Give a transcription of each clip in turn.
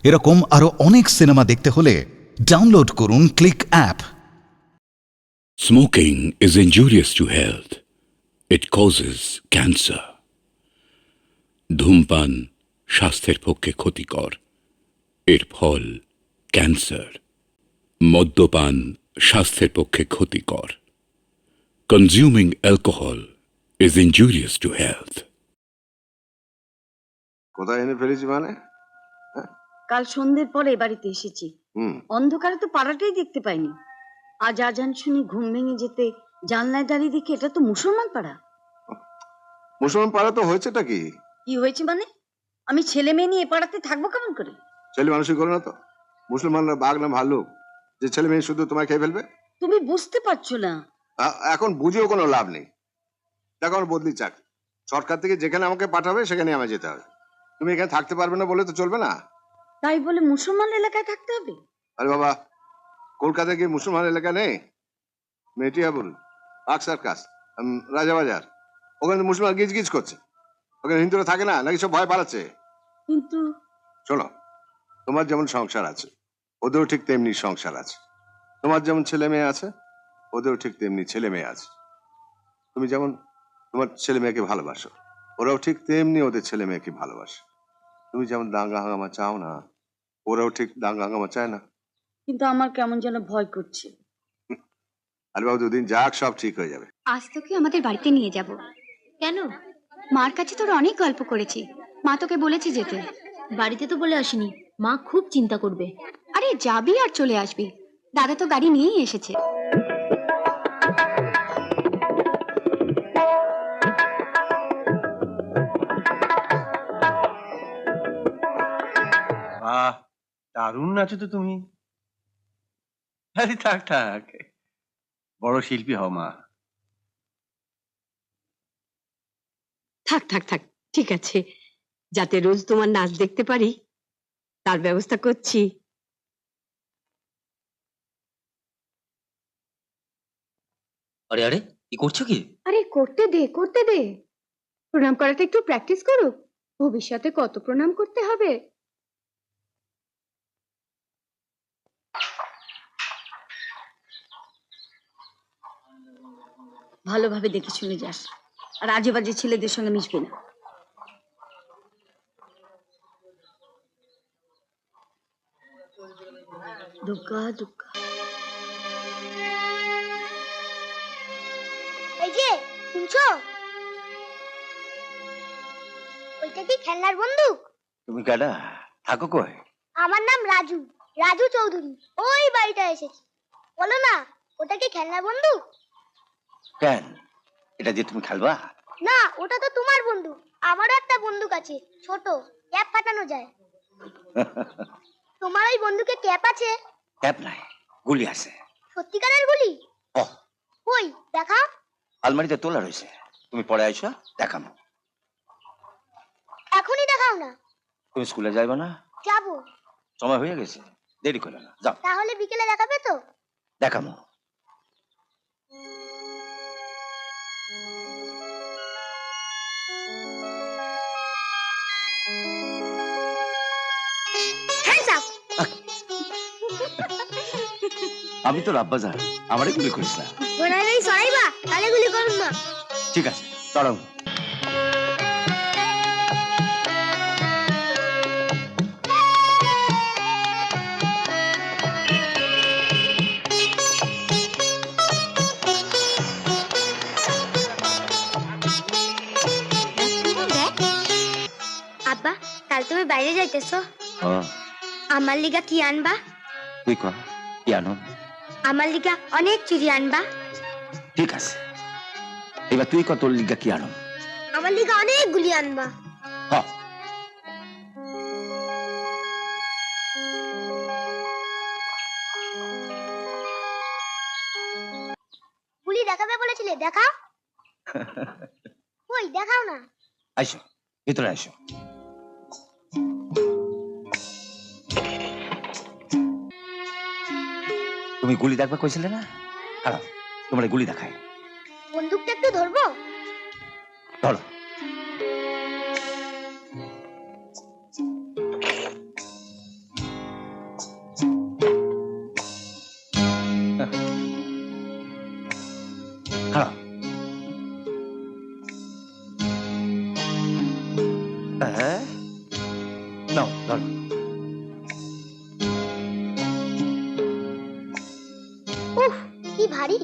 এরকম আরো অনেক সিনেমা দেখতে হলে ডাউনলোড করুন click app. Smoking is injurious to health. It causes cancer. ধূমপান স্বাস্থ্যের পক্ষে ক্ষতিকর। এর ফল ক্যান্সার। মদ্যপান স্বাস্থ্যের পক্ষে ক্ষতিকর। Consuming alcohol is injurious to health. কোথায় এনে ফেলেছি মানে? কাল সন্ধ্যের পরে বাড়িতে এসেছি। অন্ধকারে তো পাড়াটাই দেখতে পাইনি। আজ আজান শুনে ঘুম ভেঙে যেতে জানলায় দাঁড়িয়ে দেখি এটা তো মুসলমান পাড়া। মুসলমান পাড়া তো হয়েছেটা কি? কি হয়েছে মানে? আমি ছেলে মেয়ে নিয়ে এ পাড়াতে থাকবো কেমন করে? ছেলে মানুষই করে না তো। মুসলমানরা বাঘ না ভাল্লুক যে ছেলে মেয়ে শুধু তোমায় খেয়ে ফেলবে? তুমি বুঝতে পারছো না। এখন বুঝেও কোনো লাভ নেই। দেখো আমার বদলি চাকরি, সরকার থেকে যেখানে আমাকে পাঠাবে সেখানে আমায় যেতে হবে। তুমি এখানে থাকতে পারবে না বলে তো চলবে না। তাই বলে মুসলমান এলাকায় থাকতে হবে? আরে বাবা, কলকাতা কি মুসলমান এলাকা নেই? মেটিয়াবুল, পার্ক সার্কাস, রাজাবাজার, ওখানে তো মুসলমান গিজ গিজ করছে। ওখানে হিন্দুরা থাকে না নাকি সব ভয় পালাচ্ছে? কিন্তু শোনো, তোমার যেমন সংসার আছে ওদেরও ঠিক তেমনি সংসার আছে। তোমার যেমন ছেলে মেয়ে আছে ওদেরও ঠিক তেমনি ছেলে মেয়ে আছে। তুমি যেমন তোমার ছেলে মেয়েকে ভালোবাসো, ওরাও ঠিক তেমনি ওদের ছেলে মেয়েকে ভালোবাসে। তুমি যেমন দাঙ্গা হাঙ্গামা চাও না, ওরাও ঠিক দাঙ্গা হাঙ্গামা চায় না। কিন্তু আমার কেমন যেন ভয় করছে। আরে বাবু, দুদিন যাক সব ঠিক হয়ে যাবে। আজ তোকে আমাদের বাড়িতে নিয়ে যাব। কেন? মার কাছে তোর অনেক গল্প করেছি, মা তোকে বলেছে যেতে। বাড়িতে তো বলে আসিনি, মা খুব চিন্তা করবে। আরে যাবি আর চলে আসবি, দাদা তো গাড়ি নিয়েই এসেছে। বাহ, দারুণ নাচো তো তুমি। আরে থাক থাক, বড় শিল্পী হও মা। থাক থাক থাক, ঠিক আছে, যাতে রোজ তোমার নাচ দেখতে পারি তার ব্যবস্থা করছি। আরে আরে, কি করছো কি? আরে করতে দে, করতে দে। প্রণাম করাটা একটু প্র্যাকটিস করো, ভবিষ্যতে কত প্রণাম করতে হবে। ভালোভাবে দেখে শুনে যাস, আর আজে বাজে ছেলেদের সঙ্গে মিশবে না। দুগ্গা দুগ্গা। এই যে শুনছো, ওইটা কি খেলনার বন্দুক? তুমি কেডা, থাকো কই? আমার নাম রাজু, রাজু চৌধুরী। ওই বাড়িটা এসেছি। বলো না, ওটা কি খেলনার বন্দুক? কেন, এটা দিয়ে তুমি খেলবা? না, ওটা তো তোমার বন্দুক। আমারও একটা বন্দুক আছে, ছোট, ক্যাপ ফাটানো যায়। তোমার ওই বন্দুকে ক্যাপ আছে? ক্যাপ নাই, গুলি আছে। সত্যিকারের গুলি? ও, কই দেখাও। আলমারিতে তোলা রয়েছে, তুমি পরে আইসো, দেখামো। এখনই দেখাও না। তুমি স্কুলে যাইবা না? যাবো। সময় হয়ে গেছে, দেরি করো না, যাও। তাহলে বিকেলে দেখাবে তো? দেখামো। Hands up. আমি তো রাব্বাজার, আমারে গুলি করিস না। ঘোড়ার এই সরাইবা, তাহলে গুলি করুন না। ঠিক আছে, চড়াও। আব্বা, কাল তুমি বাইরে যাইতেছো, হ্যাঁ, আমার লিগা কি আনবা? তুই কর, কি আনো? আমার লিগা অনেক চুরি আনবা। ঠিক আছে, এবার তুই কত লিগা কি আনো? আমার লিগা অনেক গুলি আনবা। হ্যাঁ, গুলি দেখাবে বলেছিলে, দেখাও। কই দেখাও না। আইসো, ভিতরে আইসো। তুমি গুলি দেখবা কইছিলে না? খারাপ, তোমার গুলি দেখায়। বন্দুকটা একটু ধরবো? ধরো। নাও ধরো। উফ কি ভারী।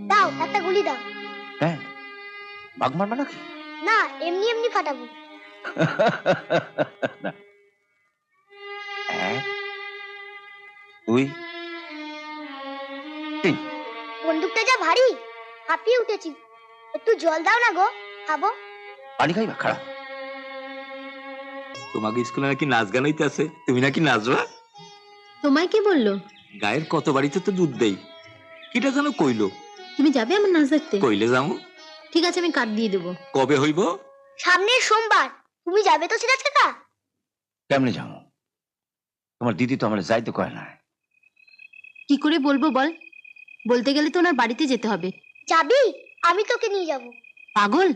দাও একটা গুলি দাও। হ্যাঁ, বাঘ মারবা নাকি? না এমনি এমনি ফাটাবো। না। এক, দুই, তিন। বন্দুকটা যা ভারী, হাঁপিয়ে উঠেছি। একটু জল দাও না গো, খাবো। পানি খাইবা? খারাপ। তোমাকে স্কুলে নাকি নাচ গান হইতে আছে, তুমি নাকি নাচবা? তোমায় কে বললো? গায়ের কত বাড়িতে তো দুধ দেই, কিটা যেন কইলো। তুমি যাবে আমার নাচ দেখতে? কইলে যাবো। ঠিক আছে, আমি কার্ড দিয়ে দেবো। কবে হইব? সামনের সোমবার। তুমি যাবে তো সিরাজ কাকা? কেমনে যাবো? তোমার দিদি তো আমার যাইতে কয় না। কি করে বলবো বল? বলতে গেলে তো ওনার বাড়িতে যেতে হবে। যাবি? আমি তোকে নিয়ে যাব। পাগল,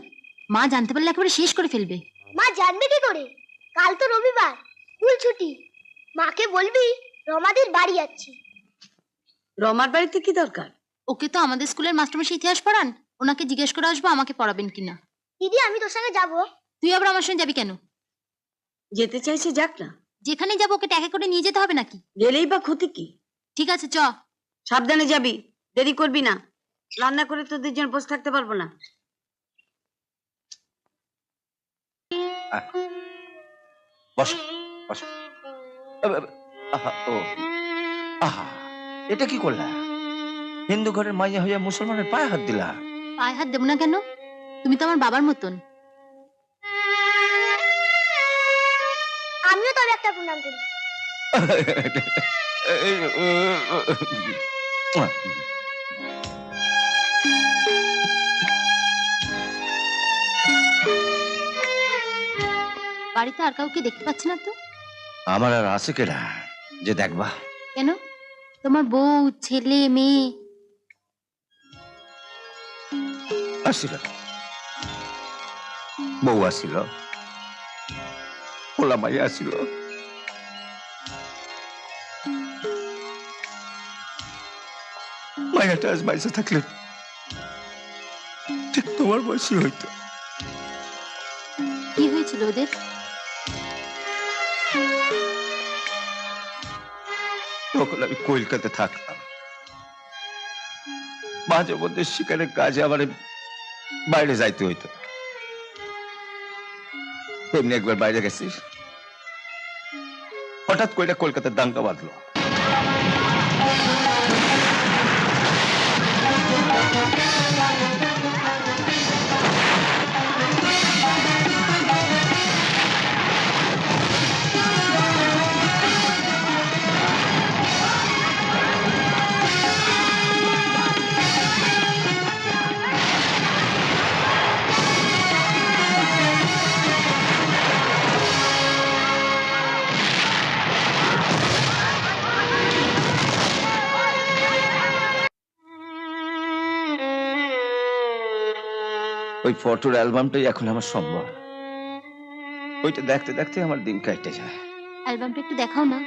মা জানতে পারলে একেবারে শেষ করে ফেলবে। মা জানবে কি করে? কাল তো রবিবার, স্কুল ছুটি। মাকে বলবি রমাদের বাড়ি যাচ্ছি। রমার বাড়িতে কি দরকার? ওকে তো আমাদের স্কুলের মাস্টারমশাই ইতিহাস পড়ান, ওনাকে জিজ্ঞেস করে আসবো আমাকে পড়াবেন কিনা। দিদি আমি তোর সঙ্গে যাব। তুই আবার আমার সঙ্গে যাবি কেন? যেতে চাইছে যাক না। যেখানে যাবো ওকে ট্যাকে করে নিয়ে যেতে হবে নাকি? গেলেই বা ক্ষতি কি? ঠিক আছে চ। সাবধানে যাবি, দেরি করবি না। রান্না করে তোদের জন্য বসে থাকতে পারবো না। বসো বসো। আহা, ও আহা, এটা কি করলা? হিন্দু ঘরের মাইয়া হইয়া মুসলমানের পায়ে হাত দিলা। পায়ে হাত দেবো না কেন? তুমি তো আমার বাবার মতন। আমিও তবে একটা প্রণাম করি। বাড়িতে আর কাউকে দেখতে পাচ্ছি না তো। আমার আর আছে কেডা যে দেখবা? কেন? তোমার বউ, ছেলে, মেয়ে আসছিল, বউ আসছিল, পোলা মাই আসছিল। মাইয়াটা আজ বাইসে থাকলে ঠিক তোমার বয়সী হইতো। কি হয়েছিল ওদের? তখন আমি কলকাতা থাকতাম, মাঝে মধ্যে শিকারের কাজে আমার বাইরে যাইতে হইতো। এমনি একবার বাইরে গেছি, হঠাৎ করে কলকাতার দাঙ্গা বাঁধলো। ওই ফটোর অ্যালবামটাই এখন আমার সম্বল। ওইটা দেখতে দেখতে আমার দিন কাটতে যায়। অ্যালবামটা একটু দেখাও না।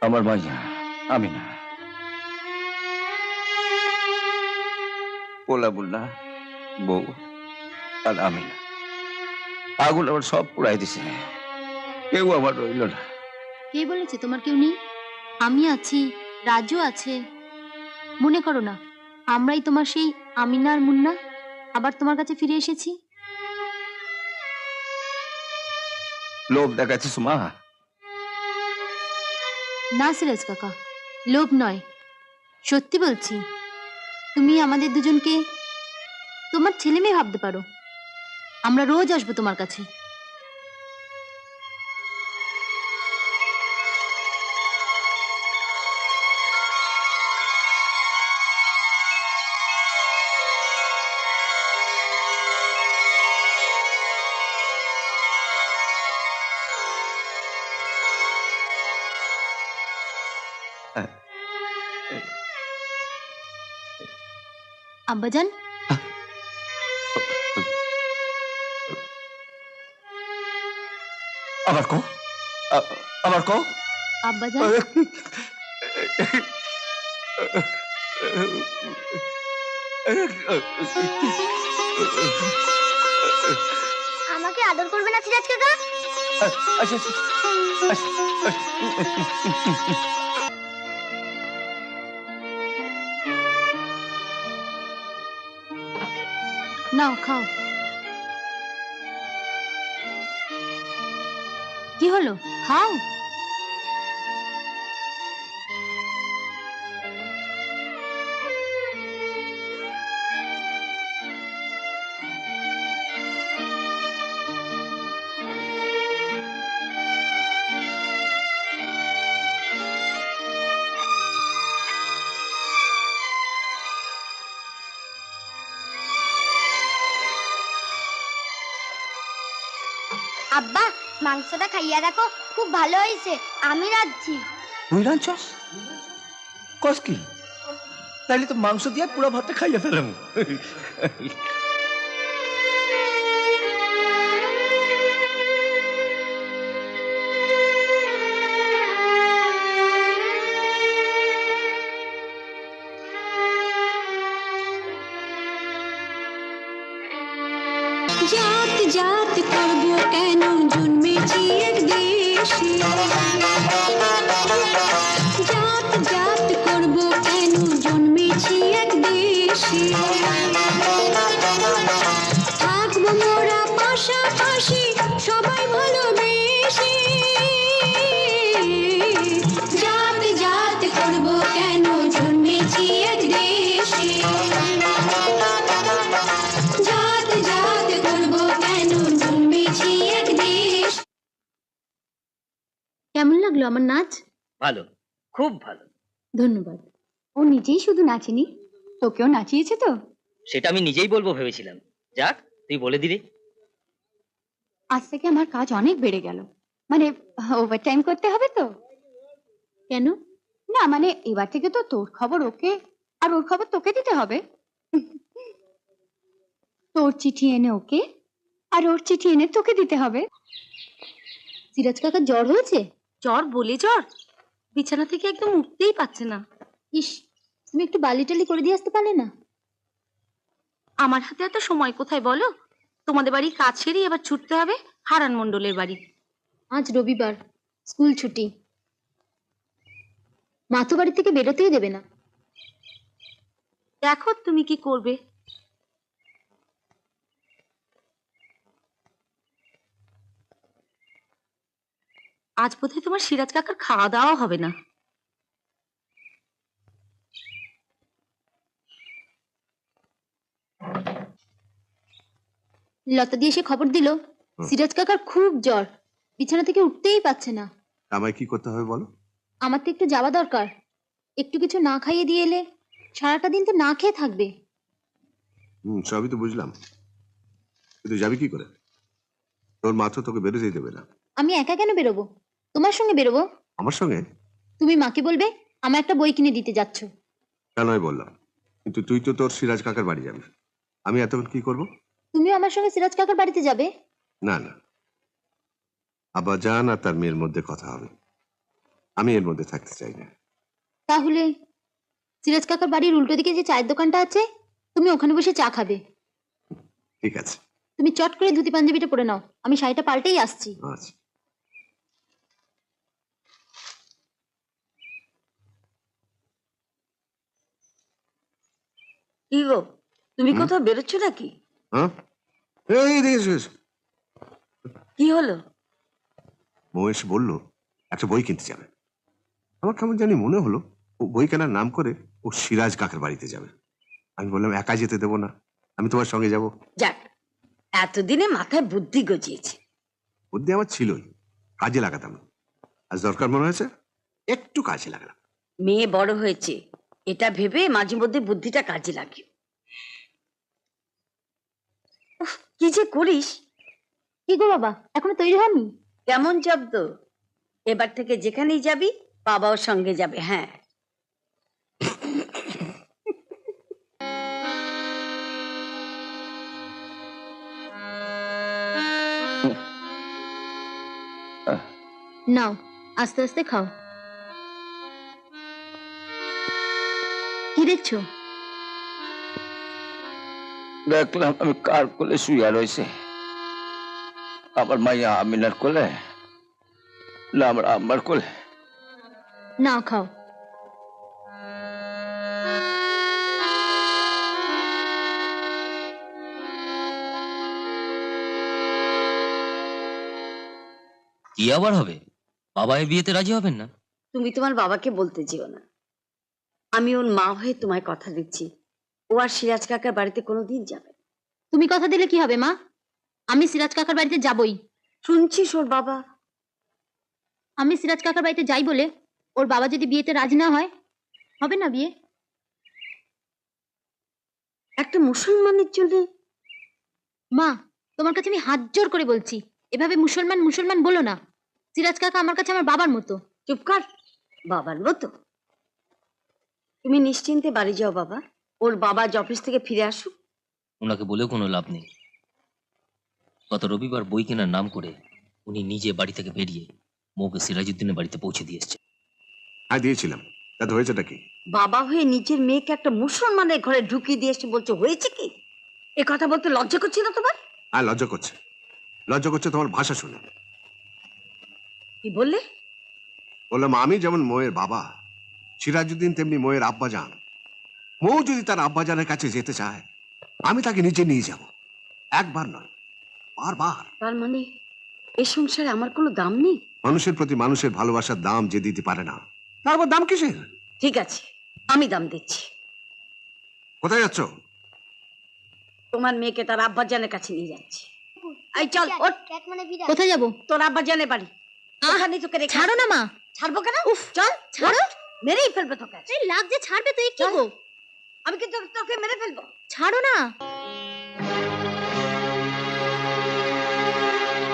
আমার মাইয়া আমি না, পোলা বুল্লা বউ আর আমি না। আগুন আমার সব পুড়াই দিছে, কেউ আমার রইল না। কে বলেছে তোমার কেউ নেই? আমি আছি, রাজু আছে। মনে করো না আমরাই তোমার সেই আমিনা আর মুন্না আবার তোমার কাছে ফিরে এসেছি। লোভ দেখাচ্ছিস মা? না সিরাজ কাকা, লোভ নয়, সত্যি বলছি। তুমি আমাদের দুজনকে তোমার ছেলে মেয়ে ভাবতে পারো। আমরা রোজ আসবো তোমার কাছে। আব্বাজান, আবার কো, আবার কো। আব্বাজান, আমাকে আদর করবে না সিরাজ কাকা? আচ্ছা, আচ্ছা, নাও খাও। কি হলো, খাও। আব্বা, মাংসটা খাইয়া দেখো, খুব ভালো হয়েছে। আমি রাঁধছি। তুই রাঁধছস? কস কি? তাইলে তো মাংস দিয়ে পুরো ভাতটা খাইয়া ফেলাম। জাত জাত করবো কেন, জন্মেছি এক দেশে। জাত জাত করবো কেন, জন্মেছি এক দেশে। থাকবো মোরা পাশাপাশি, সবাই ভালোবেসে। জাত জাত করবো কেন, জন্মেছি এক দেশে। জাত জাত করবো কেন, জন্মেছি এক দেশ। কেমন লাগলো আমার নাচ? ভালো, খুব ভালো। ধন্যবাদ। ও নিজেই শুধু নাচেনি, তোকেও নাচিয়েছে তো। সেটা আমি নিজেই বলবো ভেবেছিলাম, যাক তুই বলে দিলি। আজ থেকে আমার কাজ অনেক বেড়ে গেল, মানে ওভারটাইম করতে হবে তো। কেন? না মানে এবার থেকে তো তোর খবর ওকে, আর ওর খবর তোকে দিতে হবে। তোর চিঠি এনে ওকে, আর ওর চিঠি এনে তোকে দিতে হবে। সিরাজ কাকার জ্বর হয়েছে? জ্বর বলে জ্বর, বিছানা থেকে একদম উঠতেই পারছে না। ইস, তুমি একটু বালি টালি করে দিয়ে আসতে পারলে না? আমার হাতে এত সময় কোথায় বলো? তোমাদের বাড়ি কাজ সেরেই এবার ছুটতে হবে হারান মণ্ডলের বাড়ি। আজ রবিবার, স্কুল ছুটি। মা তো বাড়ি থেকে বেরোতেই দেবে না। দেখো তুমি কি করবে। আজ বোধহয় তোমার সিরাজ কাকার খাওয়া দাওয়া হবে না। লতা দিয়ে এসে খবর দিল সিরাজ কাকার খুব জ্বর, বিছানা থেকে উঠতেই পারছে না। আমায় কি করতে হবে বলো? আমার তো একটু যাওয়া দরকার। একটু কিছু না খাইয়ে দিয়ে এলে সারাটা দিন তো না খেয়ে থাকবে। সবই তো বুঝলাম, কিন্তু যাবি কি করে? তোর মা তো তোকে বেরোতেই দেবে না। আমি একা কেন বেরোবো? তোমার সঙ্গে বেরোবো। আমার সঙ্গে? তুমি মাকে বলবে আমার একটা বই কিনে দিতে যাচ্ছ। কেনই বললাম, কিন্তু তুই তো তোর সিরাজ কাকার বাড়ি যাবি, আমি এতক্ষণ কি করব? তুমিও আমার সঙ্গে সিরাজ কাকার বাড়িতে যাবে? না না, আব্বাজান আর তার মেয়ের মধ্যে কথা হবে, আমি এর মধ্যে থাকতে চাই না। তাহলে সিরাজ কাকার বাড়ির উল্টো দিকে যে চায়ের দোকানটা আছে, তুমি ওখানে বসে চা খাবে। ঠিক আছে। তুমি চট করে ধুতি পাঞ্জাবিটা পরে নাও, আমি শাড়িটা পাল্টেই আসছি। আচ্ছা। কি গো, তুমি কোথাও বেরোচ্ছ নাকি? হ্যাঁ, এই দেখিস কি হলো? মহেশ বললো একটা বই কিনতে যাবে। আমার কেমন জানি মনে হলো ও বই কেনার নাম করে ও সিরাজ কাকার বাড়িতে যাবে। আমি বললাম একা যেতে দেবো না, আমি তোমার সঙ্গে যাব। যাক, এতদিনে মাথায় বুদ্ধি গজিয়েছে। বুদ্ধি আমার ছিলই, কাজে লাগাতাম না। আজ দরকার মনে হয়েছে, একটু কাজে লাগালাম। মেয়ে বড় হয়েছে, এটা ভেবে মাঝে মধ্যে বুদ্ধিটা কাজে লাগে। উফ, কি যে করিস। কি গো বাবা, এখনো তৈরি হয়নি? কেমন জব্দ? এবার থেকে যেখানেই যাবি বাবাও সঙ্গে যাবে। হ্যাঁ, নাও আস্তে আস্তে খাও। কি দেখছো? দেখলাম আমি কার কোলে শুয়ে রয়েছে, আমার মাইয়া আমিনার কোলে না আমার আম্মার কোলে? নাও খাও। কি আবার হবে? বাবা এই বিয়েতে রাজি হবেন না? তুমি তোমার বাবাকে বলতে যেও না। আমি ওর মা হয়ে তোমায় কথা দিচ্ছি, ও আর সিরাজ কাকার বাড়িতে কোনোদিন যাবে না। তুমি কথা দিলে কি হবে মা? আমি সিরাজ কাকার বাড়িতে যাবই। শুনছিস ওর বাবা? আমি সিরাজ কাকার বাড়িতে যাই বলে ওর বাবা যদি বিয়েতে রাজি না হয়, হবে না বিয়ে। একটা মুসলমানের জন্য। মা, তোমার কাছে আমি হাত জোর করে বলছি, এভাবে মুসলমান মুসলমান বলো না। সিরাজ কাকা আমার কাছে আমার বাবার মতো। চুপ কর, বাবার মতো? তুমি নিশ্চিন্তে বাড়ি যাও বাবা, ওর বাবা আজ অফিস থেকে ফিরে আসুক। ওনাকে বলেও কোনো লাভ নেই। গত রবিবার বই কেনার নাম করে উনি নিজে বাড়ি থেকে বেরিয়ে মৌকে সিরাজউদ্দিনের বাড়িতে পৌঁছে দিয়ে এসছে। হ্যাঁ দিয়েছিলাম, তাতে হয়েছেটা কি? বাবা হয়ে নিজের মেয়েকে একটা মুসলমানের ঘরে ঢুকিয়ে দিয়ে এসে বলছো হয়েছে কি? এ কথা বলতে লজ্জা করছে না তোমার? হ্যাঁ লজ্জা করছে, লজ্জা করছে তোমার ভাষা শুনে। কি বললে? বললাম আমি যেমন মোয়ের বাবা, সিরাজউদ্দিন তেমনি মোয়ের আব্বাজান। মৌ যদি তার আব্বাজানের কাছে যেতে চায়, আমি তাকে নিচে নিয়ে যাব, একবার নয় বারবার। তার মানে এ সংসারে আমার কোনো দাম নেই? মানুষের প্রতি মানুষের ভালোবাসার দাম যে দিতে পারে না, তার আবার দাম কিসের? ঠিক আছে, আমি দাম দিচ্ছি। কোথায় যাচ্ছ? তোমার মেয়েকে তার আব্বাজানের কাছে নিয়ে যাচ্ছি। এই চল ওঠ। ক্যাট মানে বিড়াল। কোথায় যাবো? তোর আব্বাজানের বাড়ি, ওখানে তোকে রেখে ছাড়ো না মা। ছাড়বো কেন? উফ, চল ছাড়ো। ওঠ, মেরেই ফেলবে তোকে। এই লাগছে, ছাড়বে তো। কি গো? আমি কিন্তু তোকে মেরে ফেলবো। ছাড়ো না।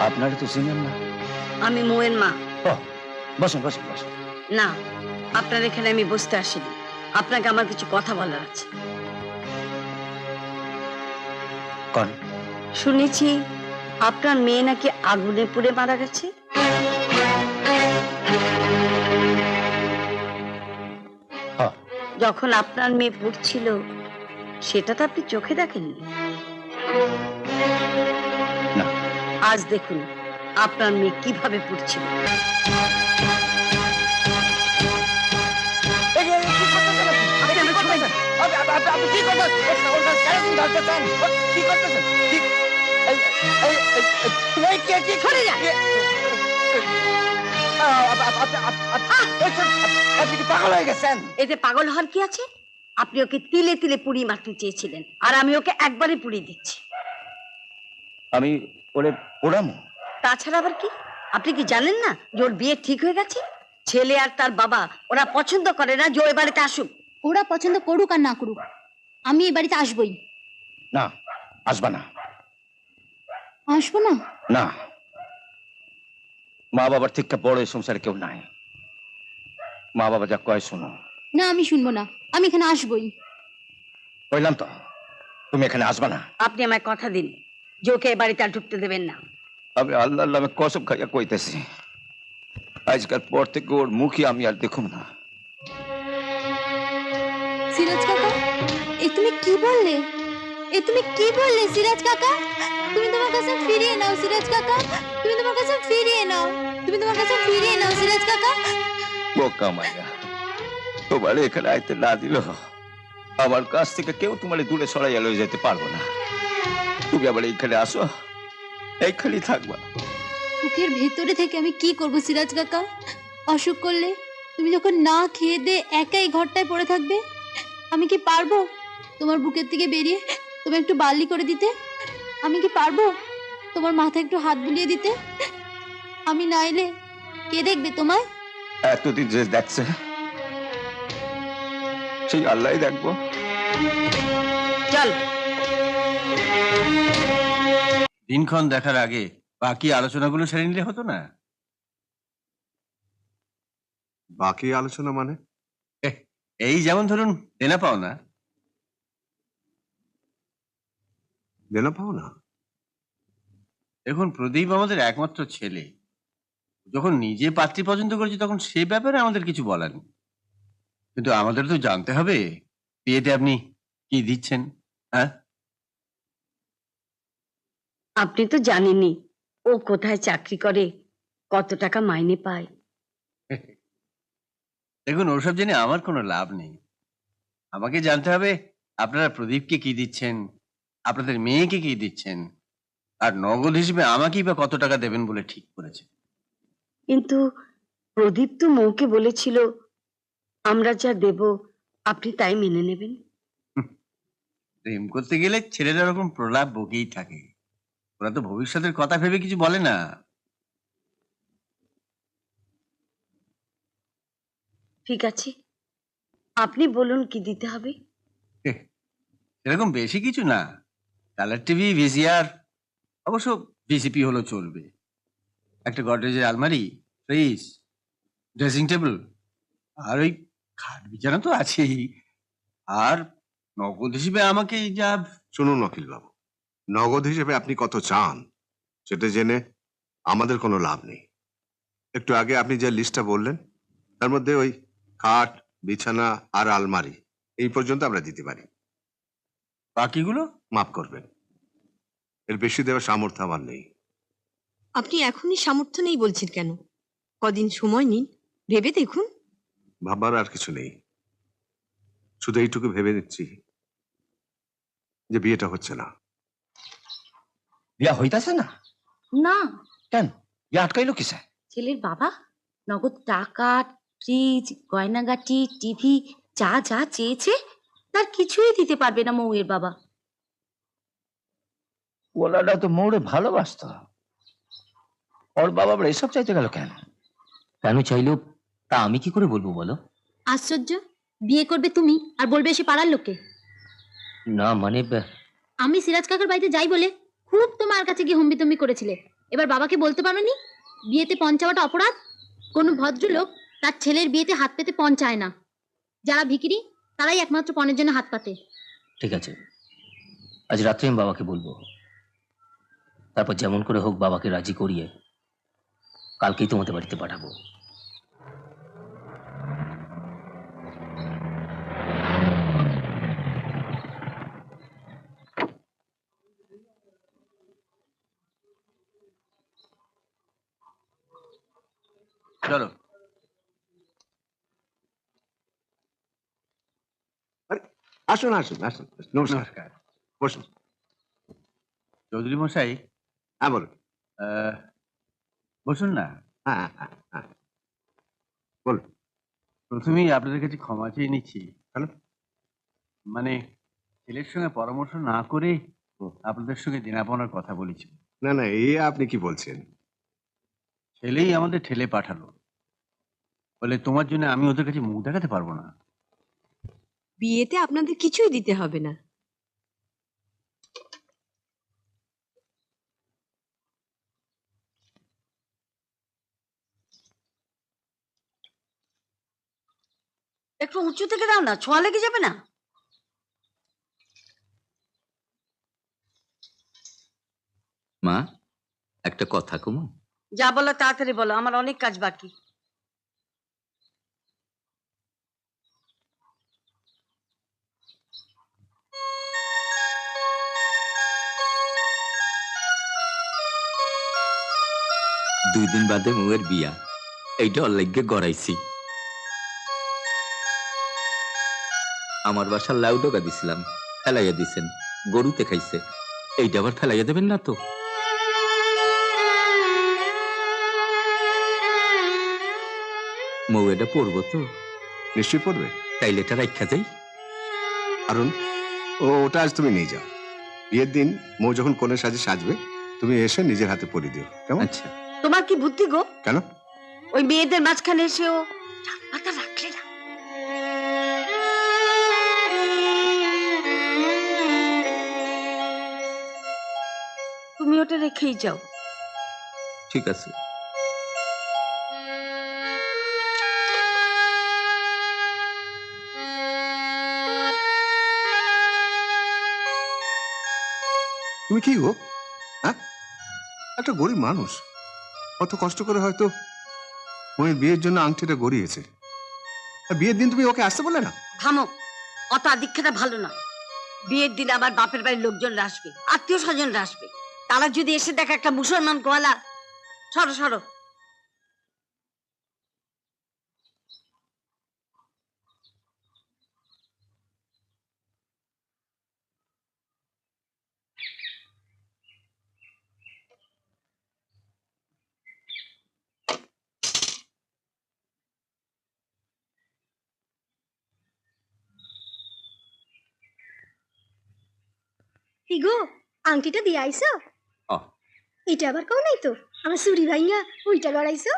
আপনারা তো চিনেন না। আমি মোয়ের মা। বসুন বসুন বসুন। না, আপনার এখানে আমি বসতে আসিনি, আপনাকে আমার কিছু কথা বলার আছে। কোন? শুনেছি আপনার মেয়ে নাকি আগুনে পুড়ে মারা গেছে। হ্যাঁ। যখন আপনার মেয়ে পুড়ছিল সেটা তো আপনি চোখে দেখেননি? না। আজ দেখুন আপনার মেয়ে কিভাবে পুড়ছিল। সরে যান। পাগল হয়ে গেছেন? এতে পাগল হওয়ার কি আছে? আপনি ওকে তিলে তিলে পুড়িয়ে মারতে চেয়েছিলেন, আর আমি ওকে একবারে পুড়িয়ে দিচ্ছি। আমি ওরে পোড়ামো? তাছাড়া আবার কি? আপনি কি জানেন না যে ওর বিয়ে ঠিক হয়ে গেছে? ছেলে আর তার বাবা ওরা পছন্দ করে না যে ওই বাড়িতে আসুক। ওরা পছন্দ করুক আর না করুক, আমি এই বাড়িতে আসবই। না, আসবা না। আসবো না? না, মা বাবার থেকে বড় এই সংসারে কেউ নাই। মা বাবা যা কয় শোনো। না, আমি শুনবো না, আমি এখানে আসবই। বললাম তো তুমি এখানে আসবা না। আপনি আমায় কথা দিন যে ওকে এই বাড়িতে আর ঢুকতে দেবেন না। আমি আল্লাহর নামে কসম খাইয়া কইতেছি, আজকাল পর থেকে ওর মুখই আমি আর দেখুম না। সিরাজ কাকা, এ তুমি কি বললে? এ তুমি কি বললে সিরাজ কাকা? তুমি তোমার কাছে ফিরিয়ে নাও সিরাজ কাকা, তুমি তোমার কাছে ফিরিয়ে নাও, তুমি তোমার কাছে ফিরিয়ে নাও সিরাজ কাকা। বোকা মাইয়া, তোমার এখানে আইতে না দিল আমার কাছ থেকে কেউ তোমার দূরে সরাইয়া লয়ে যেতে পারবো না। তুমি আবার এইখানে আসো, এইখানেই থাকবা। বুকের ভেতরে থেকে আমি কি করব সিরাজ কাকা? অসুখ করলে তুমি যখন না খেয়ে দে একাই ঘরটায় পড়ে থাকবে, আমি কি পারবো তোমার বুকের থেকে বেরিয়ে তোমার একটু বার্লি করে দিতে? আমি কি পারবো তোমার মাথায় একটু হাত বুলিয়ে দিতে? আমি না এলে কে দেখবে তোমায়? এতদিন যে দেখছে সেই আল্লাহই দেখবো। চল। দিনক্ষণ দেখার আগে বাকি আলোচনাগুলো সেরে নিলে হতো না? বাকি আলোচনা মানে? এই যেমন ধরুন দেনা পাও না। দেনা পাও না? দেখুন প্রদীপ আমাদের একমাত্র ছেলে, যখন নিজে পাত্রী পছন্দ করেছে তখন সে ব্যাপারে আমাদের কিছু বলার নেই, কিন্তু আমাদের তো জানতে হবে বিয়েতে আপনি কি দিচ্ছেন। হ্যাঁ, আপনি তো জানেনই ও কোথায় চাকরি করে, কত টাকা মাইনে পায়। দেখুন ওসব জেনে আমার কোনো লাভ নেই। আমাকে জানতে হবে আপনারা প্রদীপকে কি দিচ্ছেন, আপনাদের মেয়েকে কি দিচ্ছেন, আর নগদ হিসেবে আমাকেই বা কত টাকা দেবেন বলে ঠিক করেছে। কিন্তু প্রদীপ তো মৌকে বলেছিল আমরা যা দেব আপনি তাই মেনে নেবেন। প্রেম করতে গেলে ছেলেরা ওরকম প্রলাপ বকেই থাকে, ওরা তো ভবিষ্যতের কথা ভেবে কিছু বলে না। ঠিক আছে, আপনি বলুন কি দিতে হবে। এরকম বেশি কিছু না, কালার টিভি, ভিসিআর, অবশ্য ভিসিপি হলো চলবে, একটা গডরেজের আলমারি, ফ্রিজ, ড্রেসিং টেবিল, আর ওই খাট বিছানা তো আছেই। আর নগদ হিসেবে আমাকে এই যা। শুনুন অখিল বাবু, নগদ হিসেবে আপনি কত চান সেটা জেনে আমাদের কোনো লাভ নেই। একটু আগে আপনি যে লিস্টটা বললেন তার মধ্যে ওই খাট, বিছানা আর আলমারি এই পর্যন্ত আমরা দিতে পারি। বাকিগুলো মাফ করবেন, এর বেশি দেওয়ার সামর্থ্য আমার নেই। আপনি এখনই সামর্থ্য নেই বলছেন কেন? কদিন সময় নিন, ভেবে দেখুন। ভাববার আর কিছু নেই, শুধু এইটুকু ভেবে নিচ্ছি যে বিয়েটা হচ্ছে না। বিয়া হইতাছে না না, কেন? বিয়া আটকাইলো কিসে? ছেলের বাবা নগদ টাকা, ফ্রিজ, গয়নাগাটি, টিভি যা যা চেয়েছে তার কিছুই দিতে পারবে না মৌয়ের বাবা। ওলাটা তো মৌরে ভালোবাসত, ওর বাবা আবার এসব চাইতে গেল কেন? কেন চাইলো তা আমি কি করে বলবো বলো? আশ্চর্য, বিয়ে করবে তুমি আর বলবে সে পাড়ার লোকে। না মানে আমি সিরাজ কাকার বাড়িতে যাই বলে খুব তোমার কাছে গিয়ে হম্বিতম্বি করেছিলে, এবার বাবাকে বলতে পারো নি? বিয়েতে পণ চাওয়াটা অপরাধ। কোনো ভদ্রলোক তার ছেলের বিয়েতে হাত পেতে পণ চায় না, যারা ভিখিরি তারাই একমাত্র পণের জন্য হাত পাতে। ঠিক আছে, আজ রাত্রে আমি বাবাকে বলবো, তারপর যেমন করে হোক বাবাকে রাজি করিয়ে কালকেই তোমাদের বাড়িতে পাঠাবো। চলো। আসুন আসুন আসুন, নমস্কার। নমস্কার। বসুন। চৌধুরী মশাই, হ্যাঁ বলুন। বসুন না। হ্যাঁ হ্যাঁ হ্যাঁ বলুন। প্রথমেই আপনাদের কাছে ক্ষমা চেয়ে নিচ্ছি। কেন? মানে ছেলের সঙ্গে পরামর্শ না করে আপনাদের সঙ্গে দেনাপাওনার কথা বলেছি। না না, এই আপনি কি বলছেন? ছেলেই আমাদের ঠেলে পাঠালো, বলে তোমার জন্য আমি ওদের কাছে মুখ দেখাতে পারবো না। বিয়েতে আপনাদের কিছুই দিতে হবে না। একটু উঁচু থেকে দাও না, ছোঁয়া লেগে যাবে না? মা, একটা কথা কমু? যা বলো তাড়াতাড়ি বলো, আমার অনেক কাজ বাকি। দুই দিন বাদে মুয়ের বিয়া, এইটা অল্লাইগে গড়াইছি। আমার বাসার লাউ ডোকা দিছিলাম, ফেলাইয়া দিছেন, গরুতে খাইছে, এইটা আবার ফেলাইয়া দেবেন না তো? মৌ এটা পড়বো তো? নিশ্চয়ই পড়বে। তাইলে এটা রাখা যাই। আরুন, ওটা আজ তুমি নিয়ে যাও। বিয়ের দিন মৌ যখন কোণে সাজে সাজবে তুমি এসে নিজের হাতে পরিয়ে দিও, কেমন? আচ্ছা। তোমার কি বুদ্ধি গো? কেন? ওই মেয়েদের মাঝখানে এসেও পাতা রাখলে না। তুমি ওটা রেখেই যাও। ঠিক আছে। তুমি কি গো? হ্যাঁ, একটা গরিব মানুষ কত কষ্ট করে হয়তো মমির বিয়ের জন্য আংটিটা গড়িয়েছে। বিয়ের দিন তুমি ওকে আসতে বললে না? থামো, অত আদিক্ষেটা ভালো না। বিয়ের দিন আবার বাপের বাড়ির লোকজনরা আসবে, আত্মীয় স্বজনরা আসবে। তারা যদি এসে দেখে একটা মুসলমান গোয়ালা, সরো সরো। ইগো, আংটিটা দিয়ে আইসো? আহ। এটা আবার কও নাই তো আমার চুরি ভাইয়া ওইটা লড়াইছো?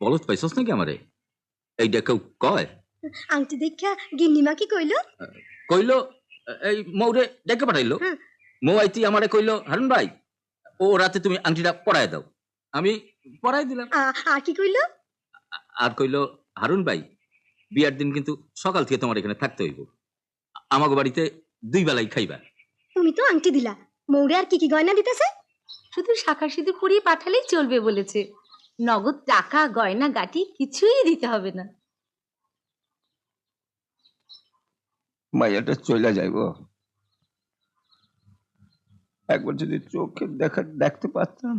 বলত পাইছস নাকি আমারে? এইটা কেউ কয়? আংটি দেখা গিন্নিমা কি কইলো? কইলো এই মৌরে ডেকে পাঠাইলো। মৌ আইতি আমারে কইলো, হারুন ভাই ও রাতে তুমি আংটিটা পরায় দাও। আমি পরাই দিলাম। আর কি কইলো? আর কইলো, হারুন ভাই বিয়ার দিন কিন্তু সকাল থেকে তোমার এখানে থাকতে হইব, আমাগো বাড়িতে 2 বেলাই খাইবা। তুমি তো আংটি দিলা, মৌরে আর কি কি গয়না দিতেছে? শুধু শাখা সিঁদুর পরিয়ে পাঠালেই চলবে বলেছে। নগদ টাকা গয়না গাটি কিছুই দিতে হবে না। মাইয়াটা চলে যাইব, একবার যদি চোখে দেখতে পারতাম।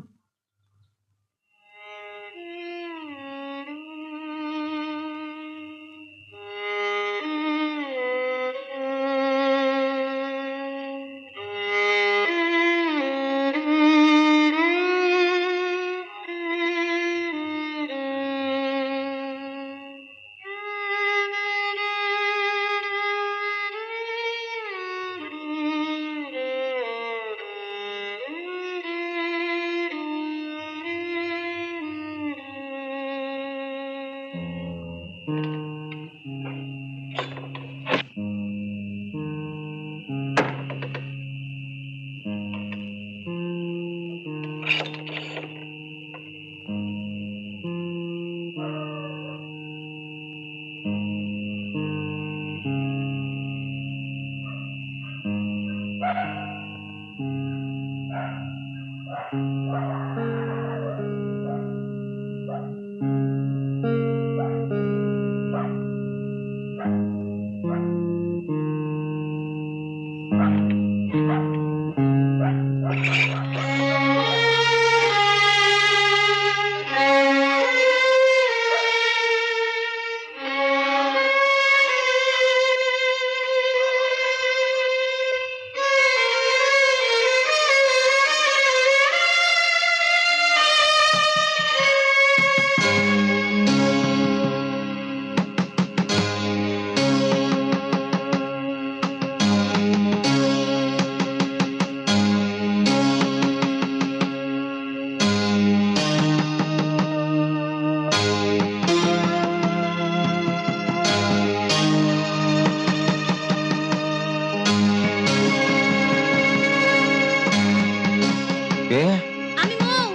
আমি মৌ,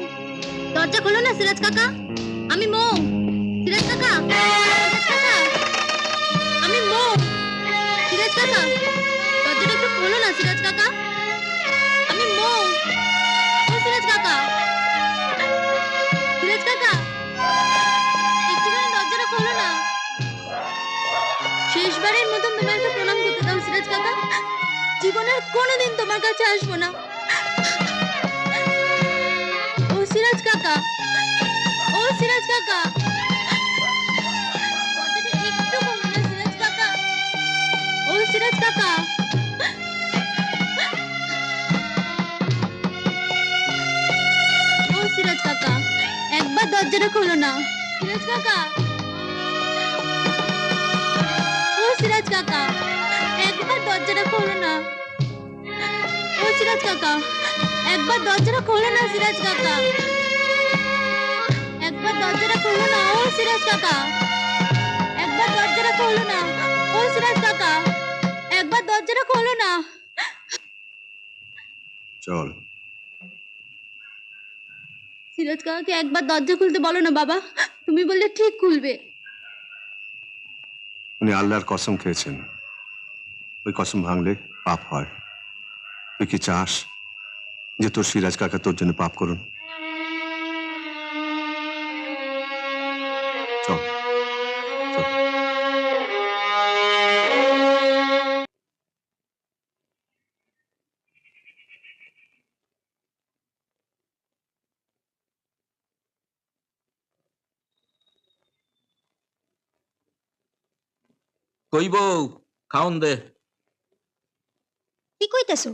দরজা খোলো না সিরাজ কাকা। আমি মৌ, সিরাজ কাকা, সিরাজ কাকা, আমি মৌ, সিরাজ কাকা, দরজাটা একটু খোলো না সিরাজ কাকা। আমি মৌ, ও সিরাজ কাকা, সিরাজ কাকা, একটুখানি দরজাটা খোলো না। শেষবারের মতন তোমার একটা প্রণাম করতে দাও সিরাজ কাকা। জীবনের কোনোদিন তোমার কাছে আসবো না। ও সিরাজ কাকা, ও সিরাজ কাকা, কথাটা একটু বলুন না সিরাজ কাকা। ও সিরাজ কাকা, ও সিরাজ কাকা, একবার দরজাটা খোলো না সিরাজ কাকা। ও সিরাজ কাকা, একবার দরজাটা খোলো না। ও সিরাজ কাকা, একবার দরজাটা খোলো না সিরাজ কাকা। একবার দরজাটা খোলো না ও সিরাজ কাকা। একবার দরজাটা খোলো না ও সিরাজ কাকা। একবার দরজাটা খোলো না। চল। সিরাজ কাকাকে একবার দরজা খুলতে বলো না বাবা, তুমি বললে ঠিক খুলবে। উনি আল্লাহর কসম খেয়েছেন, ওই কসম ভাঙলে পাপ হয়। তুই কি চাস যে তোর সিরাজ কাকা তোর জন্য পাপ করুন? কইব খাওন দে। কি কইতাছো?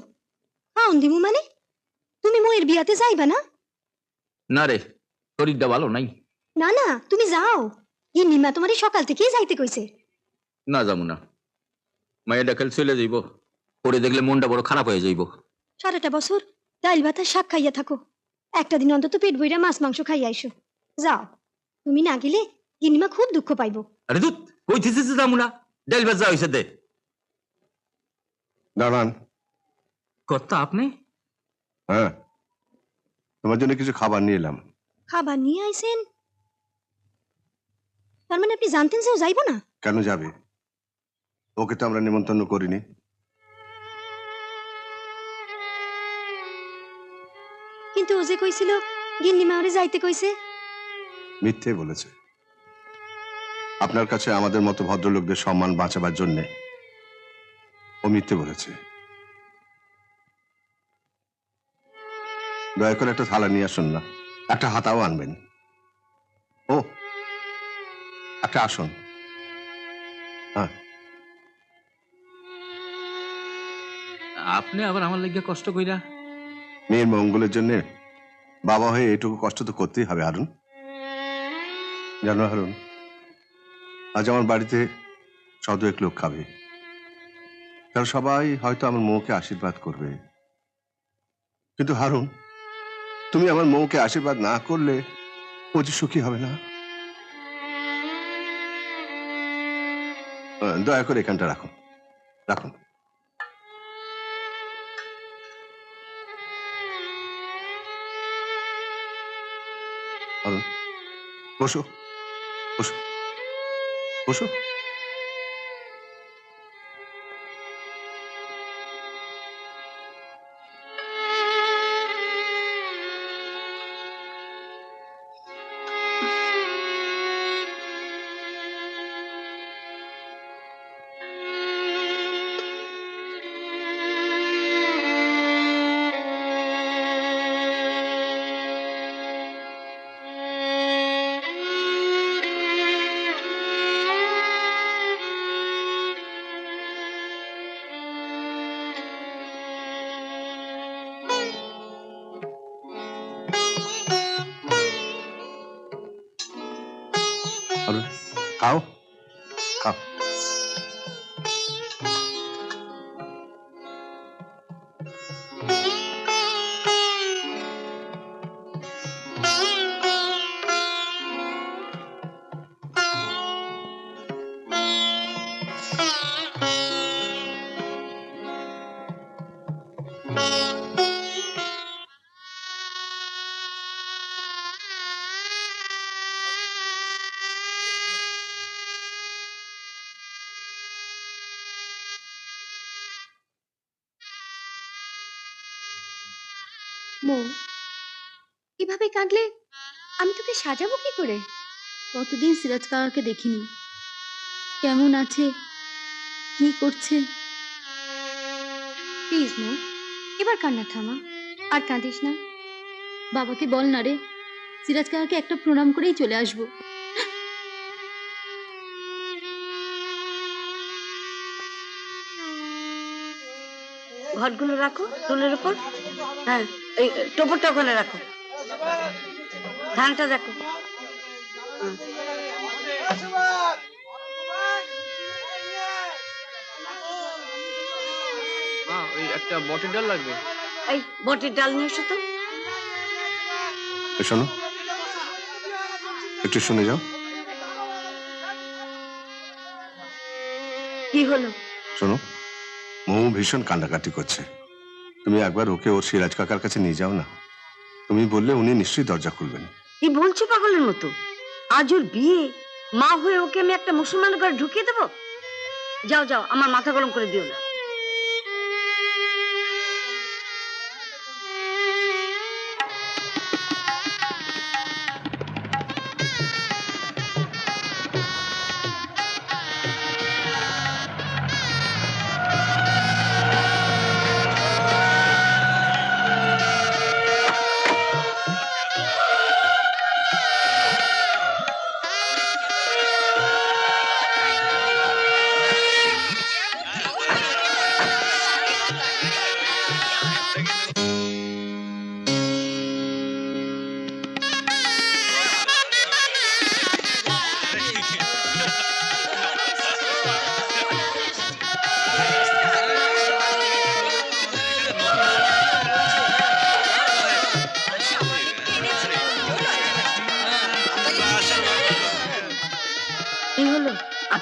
খাওন দিমু মানে? তুমি মোয়ের বিয়াতে যাইবা না? না রে, শরীরটা ভালো নাই। না না, তুমি যাও। গিন্নিমা তোমারে সকাল থেকেই যাইতে কইছে। না যাবো না, মায়ের কাল চলে যাইব, পরে দেখলে মনটা বড় খারাপ হয়ে যাইব। সারাটা বছর ডাইল ভাত আর শাক খাইয়া থাকো, একটা দিন অন্তত পেট ভইরা মাছ মাংস খাইয়া আইসো। যাও, তুমি না গেলে গিন্নিমা খুব দুঃখ পাইব। আরে দুধ কইতেছিস যাবো না, ডাইল ভাত যা হইছে দে। দাঁড়ান। কর্তা আপনি? হ্যাঁ, তোমার জন্য কিছু খাবার নিয়ে এলাম। খাবার নিয়ে আইছেন? তার মানে আপনি জানতেন যে ও যাইব না? কেন যাবে? ওকে তো আমরা নিমন্ত্রণ করিনি। কিন্তু ও যে কইছিল গিন্নিমা ওরে যাইতে কইছে। মিথ্যে বলেছে। আপনার কাছে আমাদের মতো ভদ্রলোকদের সম্মান বাঁচাবার জন্যে ও মিথ্যে বলেছে। দয়া করে একটা থালা নিয়ে আসুন না, একটা হাতাও আনবেন। ও, একটা আসন। হ্যাঁ, আপনি আবার আমার লাগিয়া কষ্ট কইরা? মেয়ের মঙ্গলের জন্য বাবা হয়ে এটুকু কষ্ট তো করতেই হবে হারুন। জানো হারুন, আজ আমার বাড়িতে 100 লোক খাবে। তারা সবাই হয়তো আমার মৌকে আশীর্বাদ করবে, কিন্তু হারুন, তুমি আমার মৌকে আশীর্বাদ না করলে ও যে সুখী হবে না। দয়া করে এখানটা রাখুন, রাখুন। হারুন, বসো, বসো, বসো। হারুন, খাও, খাও। মো, এভাবে কাঁদলে আমি তোকে সাজাবো কি করে? কতদিন সিরাজ কাকাকে দেখিনি, কেমন আছে, কি করছে? প্লিজ মো, এবার কান্না থামা, আর কাঁদিস না। বাবাকে বল না রে, সিরাজ কাকাকে একটা প্রণাম করেই চলে আসবো। ঘটগুলো রাখো টুলের উপর। হ্যাঁ, এই টোপরটা ওখানে রাখো, ধানটা দেখো। ওই একটা বটের ডাল লাগবে। এই বটের ডাল নিয়ে এসো তো। শোনো, একটু শুনে যাও। কি হলো? শোনো, মৌ ভীষণ কান্নাকাটি করছে। তুমি একবার ওকে ওর সিরাজ কাকার কাছে নিয়ে যাও না। তুমি বললে উনি নিশ্চয়ই দরজা খুলবেন। কি বলছো পাগলের মতো? আজ ওর বিয়ে, মা হয়ে ওকে আমি একটা মুসলমান ঘরে ঢুকিয়ে দেবো? যাও যাও, আমার মাথা গরম করে দিও না।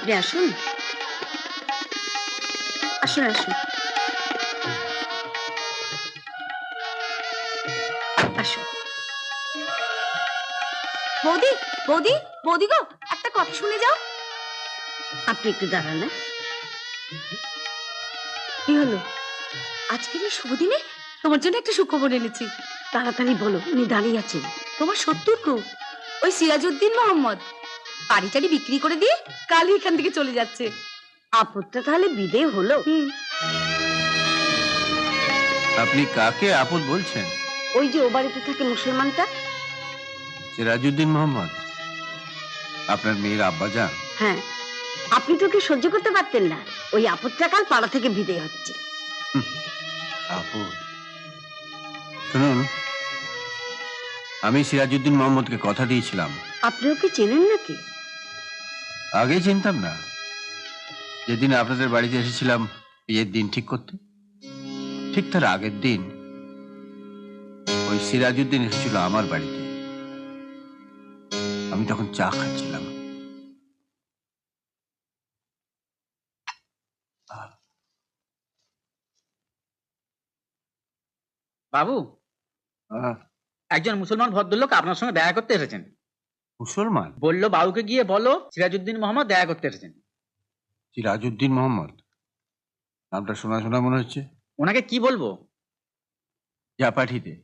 আপনি আসুন আসুন আসুন আসুন। বৌদি বৌদি বৌদি গো, একটা কথা শুনে যাও। আপনি একটু দাঁড়ান না। কি হলো? আজকের এই শুভ দিনে তোমার জন্য একটা সুখবর এনেছি। তাড়াতাড়ি বলো, উনি দাঁড়িয়ে আছেন। তোমার শত্রুর কো, ওই সিরাজউদ্দিন মোহাম্মদ বাড়ি টাড়ি বিক্রি করে দিয়ে কালই এখান থেকে চলে যাচ্ছে। আপদটা তাহলে বিদেয় হলো। আপনি কাকে আপদ বলছেন? ওই যে ও বাড়িতে থাকে মুসলমানটা। সিরাজউদ্দিন মোহাম্মদ আপনার মেয়ের আব্বাজান? হ্যাঁ, আপনি তো ওকে সহ্য করতে পারতেন না। ওই আপদটা কাল পাড়া থেকে বিদেয় হচ্ছে। আপদ? শুনুন, আমি সিরাজউদ্দিন মোহাম্মদকে কথা দিয়েছিলাম। আপনি ওকে চেনেন নাকি? আগে চিনতাম না, যেদিন আপনাদের বাড়িতে এসেছিলাম বিয়ের দিন ঠিক করতে, ঠিক তার আগের দিন ওই সিরাজউদ্দিন এসেছিল আমার বাড়িতে। আমি তখন চা খাচ্ছিলাম। বাবু, একজন মুসলমান ভদ্রলোক আপনার সঙ্গে দেখা করতে এসেছেন। মুসলমান? বললো বাবুকে গিয়ে বলো সিরাজউদ্দিন মোহাম্মদ দেখা করতে এসেছেন। সিরাজউদ্দিন মোহাম্মদ নামটা শোনা শোনা মনে হচ্ছে। ওনাকে কি বলবো? যা পাঠিয়ে দে।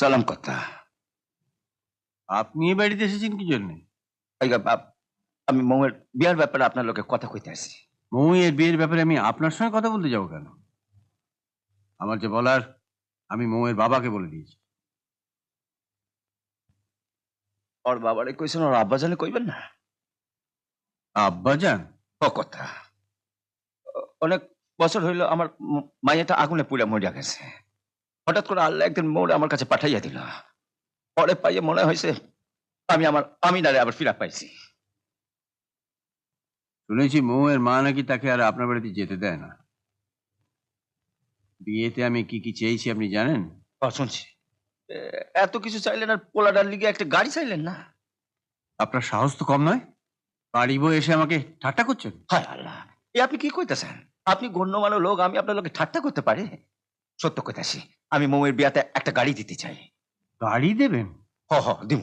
সালাম কথা। আপনি এ বাড়িতে এসেছেন কি জন্য? আমি মৌয়ের বিয়ার ব্যাপারে আপনার লোকে কথা কইতে আসি। মৌয়ের বিয়ের ব্যাপারে আমি আপনার সঙ্গে কথা বলতে যাবো কেন? আমার যে বলার আমি মৌয়ের বাবাকে বলে দিয়েছি। ওর বাবারে কইছেন, ওর আব্বাজানে কইবেন না? আব্বাজান? ও কথা। অনেক বছর হইল আমার মাইয়াটা আগুনে পুড়ে মরিয়া গেছে। হঠাৎ করে আল্লাহ একদিন মৌরে আমার কাছে পাঠাইয়া দিল। পরে পাইয়ে মনে হয়েছে আমি আমার আমিনারে আবার ফিরা পাইছি। শুনেছি মৌয়ের মা নাকি তাকে আর আপনার বাড়িতে যেতে দেয় না। বিয়েতে আমি কি কি চেয়েছি আপনি জানেন? শুনছি। এত কিছু চাইলেন আর পোলাডার লিগে একটা গাড়ি চাইলেন না? আপনার সাহস তো কম নয়, বাড়ি বই এসে আমাকে ঠাট্টা করছেন। হায় আল্লাহ, এ আপনি কি কইতেছেন? আপনি গণ্যমান্য লোক, আমি আপনার লোকে ঠাট্টা করতে পারি? সত্য কইতাছি, আমি মৌয়ের বিয়াতে একটা গাড়ি দিতে চাই। গাড়ি দেবেন? হ দিব।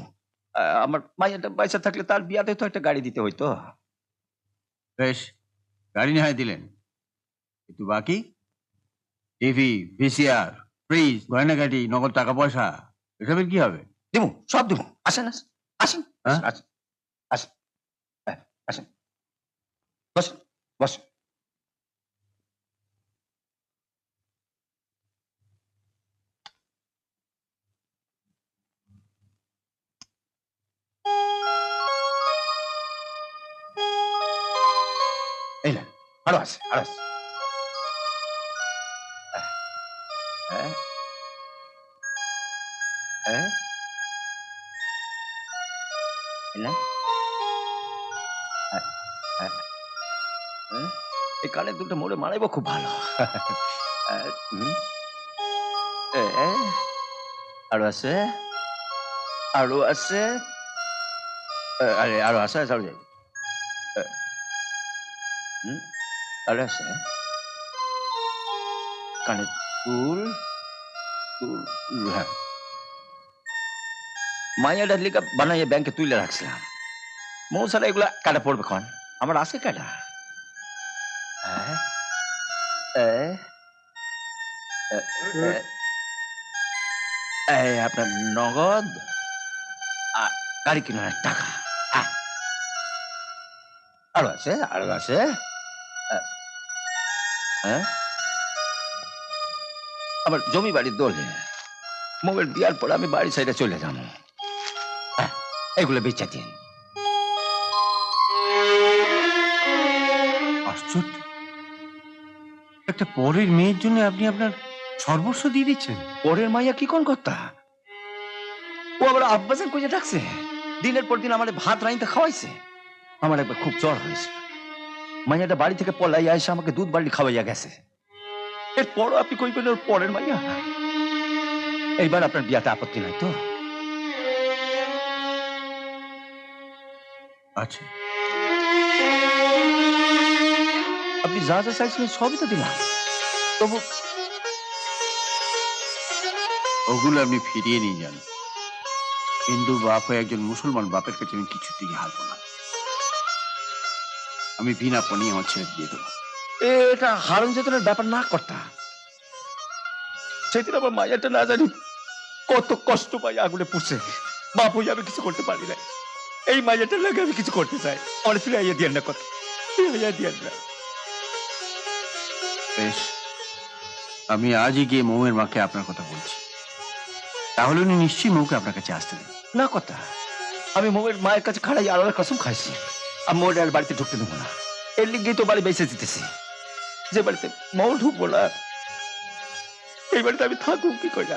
আমার মাইয়াটা পয়সা থাকলে তার বিয়াতে তো একটা গাড়ি দিতে হইতো। বেশ, গাড়ি না হয় দিলেন, কিন্তু বাকি টিভি, ভিসিআর, ফ্রিজ, গয়নাগাটি, নগদ টাকা পয়সা এসবের কি হবে? দিব, সব দিব। আসেন আসেন আসেন আসেন আসেন, বসেন বসেন। এই না, আরো আছে আরো আছে। এই কানের দুটো মোড়ে মারাইব খুব ভালো। আরো আছে আরো আছে, আরে আরো আছে আরো যাই। আরো আছে কানের দুল দুল। হ্যাঁ, মাইয়াটার লিগা বানাইয়া ব্যাংকে তুলে রাখছিলাম। মৌসালা এগুলা কাটা পড়বে খন, আমার আছে কাটা। আপনার নগদ গাড়ি কিনার টাকা আরো আছে আরো আছে। আমার জমি বাড়ির দোলে মোবাইল বিয়ার পর আমি বাড়ি সাইডে চলে যাবো। এগুলো বেচা দিন। আশ্চর্য, একটা পরের মেয়ের জন্য আপনি আপনার সর্বস্ব দিয়ে দিচ্ছেন। পরের মাইয়া কি কোন কথা? ও আবার আব্বাসের কইয়া ডাকছে, দিনের পর দিন আমার ভাত রাইতে খাওয়াইছে। আমার একবার খুব জ্বর হয়েছে, মাইয়াটা বাড়ি থেকে পলাইয়া এসে আমাকে দুধ বাড়ি খাওয়াইয়া গেছে। এরপরও আপনি কইবেন ওর পরের মাইয়া? এইবার আপনার বিয়াতে আপত্তি নাই তো? আচ্ছা, আপনি যা যা চাইছিলেন সবই তো দিলাম, তবু ওগুলো আপনি ফিরিয়ে নিয়ে যান। হিন্দু বাপ হয়ে একজন মুসলমান বাপের কাছে আমি কিছুতেই হারবো না। আমি বিনা পণে আমার ছেলে দিয়ে দেবো। এটা হারণ যেতনের ব্যাপার না করতা। সেদিন আমার মায়াটা না জানি কত কষ্ট পাই আগুনে পুষছে, বাপ হয়ে আমি কিছু করতে পারি না। এই মায়াটার লাগে আমি কিছু করতে চাই, অনেক ফিরাইয়া দিয়েন না, কথা ফিরাইয়া দিয়েন না। বেশ, আমি আজই গিয়ে মৌয়ের মাকে আপনার কথা বলছি, তাহলে উনি নিশ্চয়ই মৌকে আপনার কাছে আসতে দেন। না কথা, আমি মৌয়ের মায়ের কাছে খাড়াই আলাদা কসম খাইছি, আমি মৌয়ের আর বাড়িতে ঢুকতে দেবো না। এর লিগে তো বাড়ি বেঁচে দিতেছি, যে বাড়িতে মৌ ঢুকবো না এই বাড়িতে আমি থাকবো কি করে?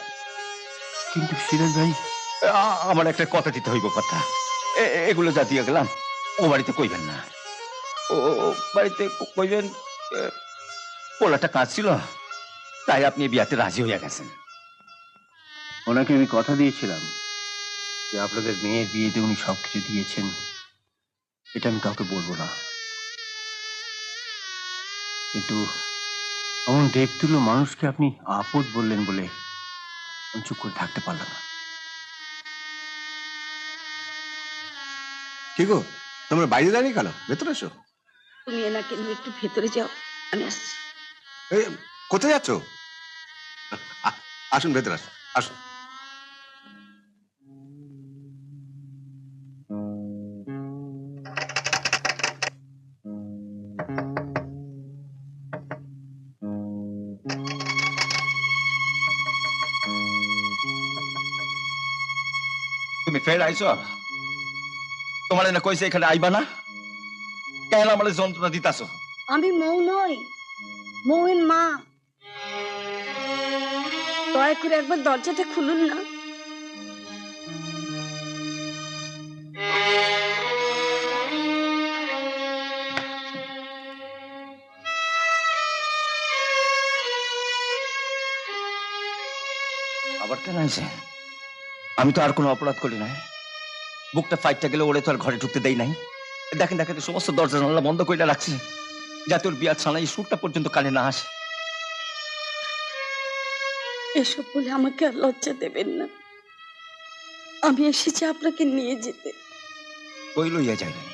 কিন্তু সিরাজ ভাই, আমার একটা কথা দিতে হইব, কথা এগুলো যা দিয়ে গেলাম ও বাড়িতে কইবেন না। ও বাড়িতে কইবেন পোলাটা কাজ ছিল, তাই আপনি বিয়াতে রাজি হইয়া গেছেন। ওনাকে আমি কথা দিয়েছিলাম যে আপনাদের মেয়ের বিয়েতে উনি সবকিছু দিয়েছেন, এটা আমি কাউকে বলবো না। কিন্তু এমন দেবতুল্য মানুষকে আপনি আপদ বললেন বলে আমি চুপ করে থাকতে পারলাম না। কি গো, তোমরা বাইরে দাঁড়িয়ে গেল? ভেতরে এসো। তুমি এনাকে নিয়ে একটু ভেতরে যাও, আমি আসছি। কোথায় যাচ্ছ? আসুন ভেতরে, আসুন আসুন। তুমি ফের আইছো? তোমার না কইছে এখানে আইবা না, কেন আমার যন্ত্রণা দিতাছো? আমি মৌ নই, মৌয়ের মা। দয়া করে একবার দরজাটা খুলুন না। আবার কেন আইছে? আমি তো আর কোনো অপরাধ করি নাই, বুকটা ফাইটটা গেলে ওরে তো আর ঘরে ঢুকতে দেই নাই। দেখেন দেখেন, সমস্ত দরজা জানালা বন্ধ করে রাখছে, যাতে ওর বিয়ার ছাড়া এই সুরটা পর্যন্ত কানে না আসে। এসব বলে আমাকে আর লজ্জা দেবেন না। আমি এসেছি আপনাকে নিয়ে যেতে। কই লইয়া যাইবেন?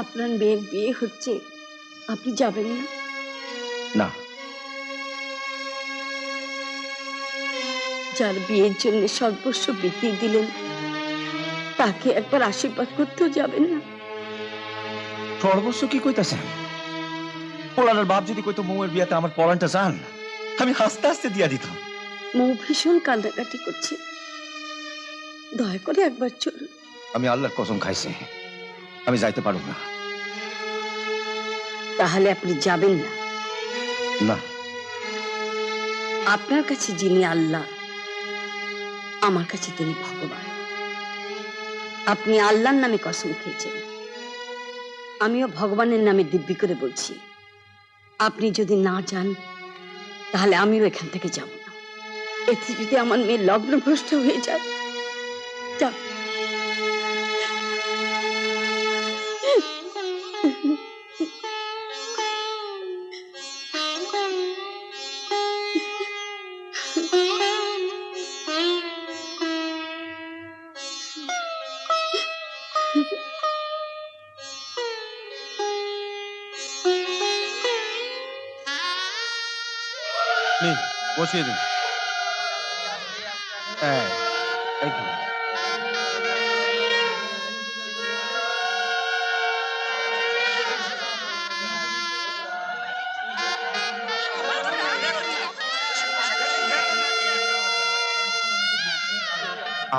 আপনার মেয়ের বিয়ে হচ্ছে, আপনি যাবেন না? না, যার বিয়ের জন্য সর্বস্ব বিকিয়ে দিলেন তাকে একবার আশীর্বাদ করতেও যাবেন না? সর্বস্ব কি কইতাছেন? পোলার বাপ যদি কইতো মৌয়ের বিয়াতে আমার পরানটা চান, আমি হাসতে হাসতে দিয়া দিতাম। মৌ ভীষণ কান্নাকাটি করছে, দয়া করে একবার চলুন। আমি আল্লাহর কসম খাইছি, আমি যাইতে পারব না। তাহলে আপনি যাবেন না? না, আপনার কাছে যিনি আল্লাহ, আমার কাছে তিনি ভগবান। আপনি আল্লাহর নামে কসম খেয়েছেন, আমিও ভগবানের নামে দিব্যি করে বলছি, আপনি যদি না যান তাহলে আমিও এখান থেকে যাব না। এতে যদি আমার মেয়ের লগ্নভ্রষ্ট হয়ে যায়, যাও। বসিয়ে দিন।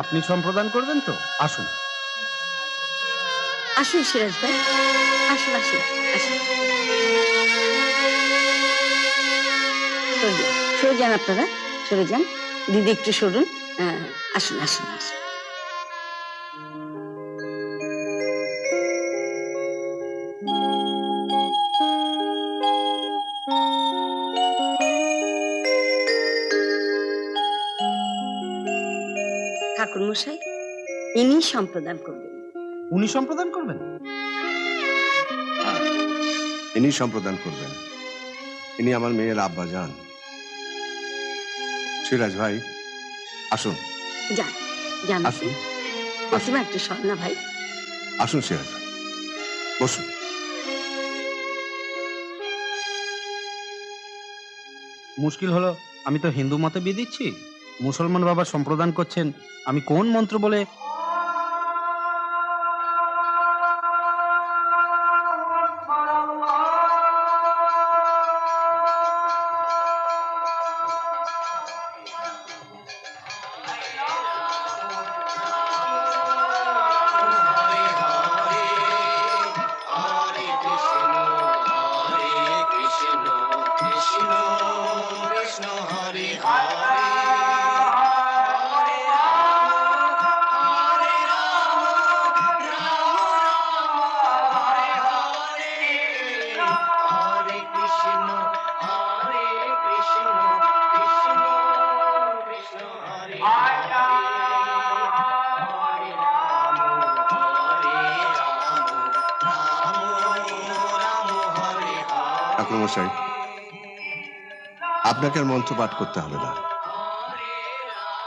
আপনি সম্প্রদান করবেন তো? আসুন আসুন সিরাজ ভাই, আসুন আসুন আসুন। সরে যান আপনারা, সরে যান। দিদি একটু সরুন। হ্যাঁ, আসুন আসুন আসুন। ঠাকুর মশাই, ইনি সম্প্রদান করবেন। উনি সম্প্রদান করবেন? ইনি সম্প্রদান করবেন। ইনি আমার মেয়ের আব্বা যান। সিরাজ ভাই আসুন। যান যান। আসুন প্রতিমা একটু সর না ভাই। আসুন সিরাজ ভাই, বসুন। মুশকিল হলো, আমি তো হিন্দু মতে বিয়ে দিচ্ছি, মুসলমান বাবা সম্প্রদান করছেন, আমি কোন মন্ত্র বলে? ঠাকুরমশাই, আপনাকে আর মন্ত্র পাঠ করতে হবে না।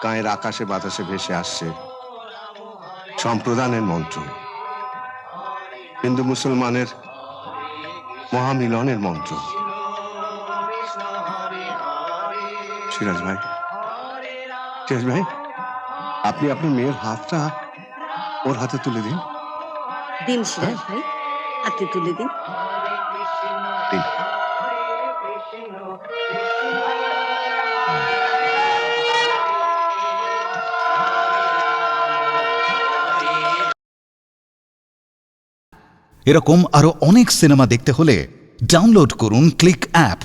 গায়ের আকাশে বাতাসে ভেসে আসছে সম্প্রদানের মন্ত্র, হিন্দু মুসলমানের মহামিলনের মন্ত্র। সিরাজ ভাই, সিরাজ ভাই, আপনি আপনার মেয়ের হাতটা ওর হাতে তুলে দিন। দিন সিরাজ ভাই, হাতে তুলে দিন। দিন। এরকম আরো অনেক সিনেমা দেখতে হলে ডাউনলোড করুন ক্লিক অ্যাপ।